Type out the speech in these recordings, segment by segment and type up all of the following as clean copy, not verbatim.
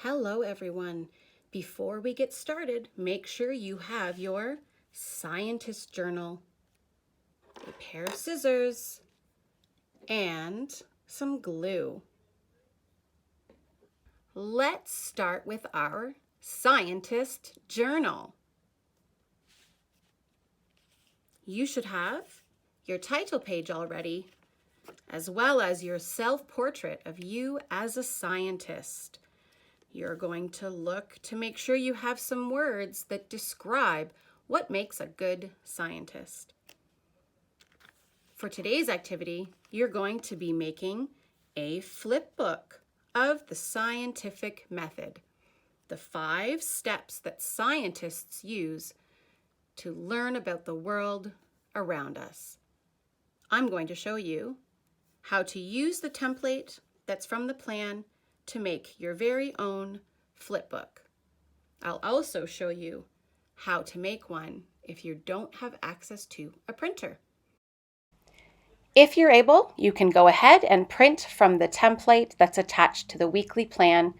Hello everyone. Before we get started, make sure you have your scientist journal, a pair of scissors, and some glue. Let's start with our scientist journal. You should have your title page already, as well as your self-portrait of you as a scientist. You're going to look to make sure you have some words that describe what makes a good scientist. For today's activity, you're going to be making a flip book of the scientific method, the 5 steps that scientists use to learn about the world around us. I'm going to show you how to use the template that's from the plan to make your very own flip book. I'll also show you how to make one if you don't have access to a printer. If you're able, you can go ahead and print from the template that's attached to the weekly plan.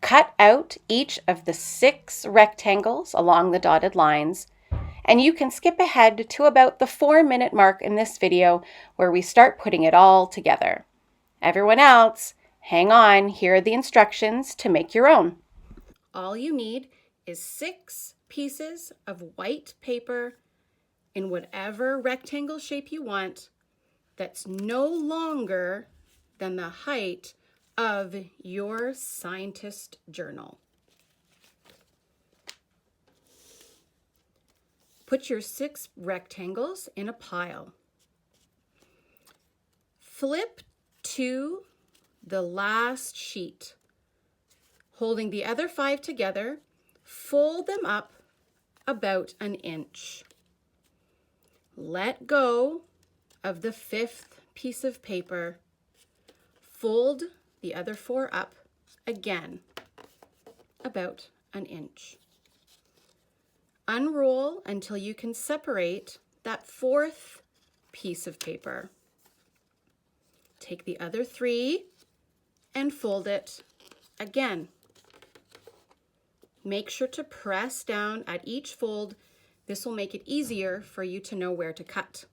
Cut out each of the 6 rectangles along the dotted lines, and you can skip ahead to about the 4-minute mark in this video where we start putting it all together. Everyone else, hang on, here are the instructions to make your own. All you need is 6 pieces of white paper in whatever rectangle shape you want that's no longer than the height of your scientist journal. Put your 6 rectangles in a pile. Flip to the last sheet. Holding the other 5 together, fold them up about an inch. Let go of the 5th piece of paper. Fold the other 4 up again, about an inch. Unroll until you can separate that 4th piece of paper. Take the other 3 and fold it again. Make sure to press down at each fold. This will make it easier for you to know where to cut.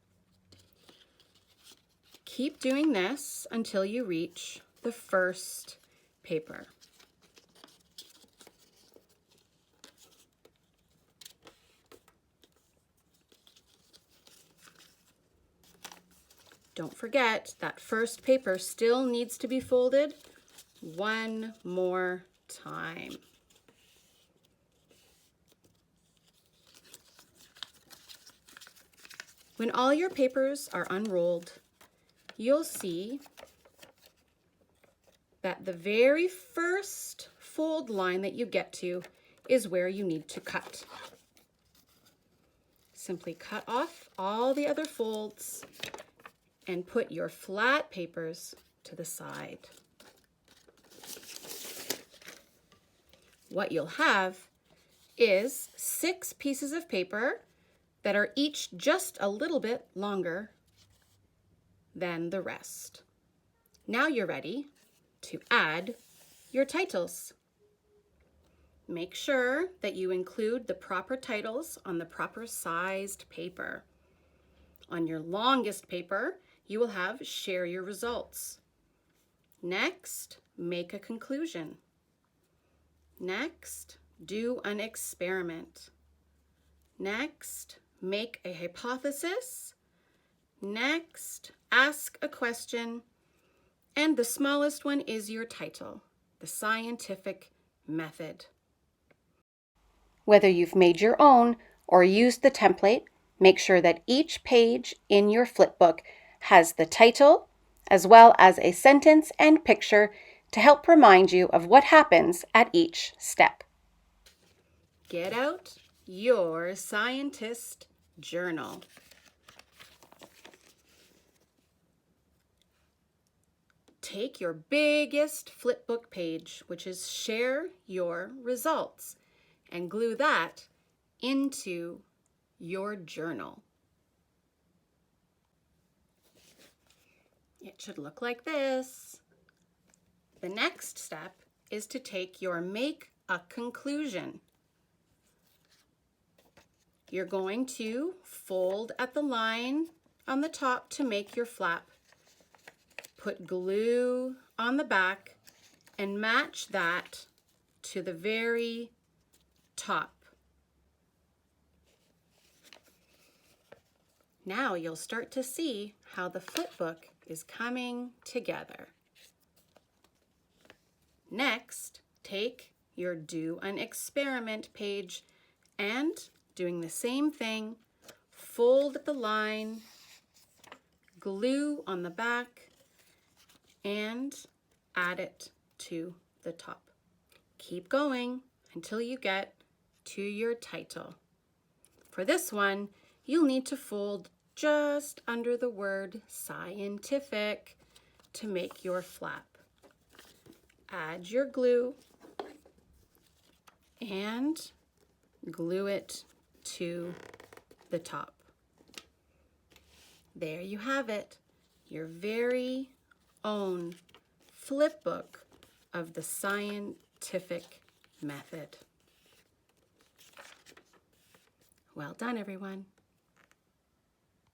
Keep doing this until you reach the 1st paper. Don't forget that 1st paper still needs to be folded one more time. When all your papers are unrolled, you'll see that the very first fold line that you get to is where you need to cut. Simply cut off all the other folds and put your flat papers to the side. What you'll have is 6 pieces of paper that are each just a little bit longer than the rest. Now you're ready to add your titles. Make sure that you include the proper titles on the proper sized paper. On your longest paper, you will have share your results. Next, make a conclusion. Next, do an experiment. Next, make a hypothesis. Next, ask a question. And the smallest one is your title, the scientific method. Whether you've made your own or used the template, make sure that each page in your flipbook has the title as well as a sentence and picture to help remind you of what happens at each step. Get out your scientist journal. Take your biggest flipbook page, which is share your results, and glue that into your journal. It should look like this. The next step is to take your make a conclusion. You're going to fold at the line on the top to make your flap. Put glue on the back and match that to the very top. Now you'll start to see how the flipbook is coming together. Next, take your Do an Experiment page and, doing the same thing, fold the line, glue on the back, and add it to the top. Keep going until you get to your title. For this one, you'll need to fold just under the word scientific to make your flap. Add your glue and glue it to the top. There you have it, your very own flipbook of the scientific method. Well done, everyone.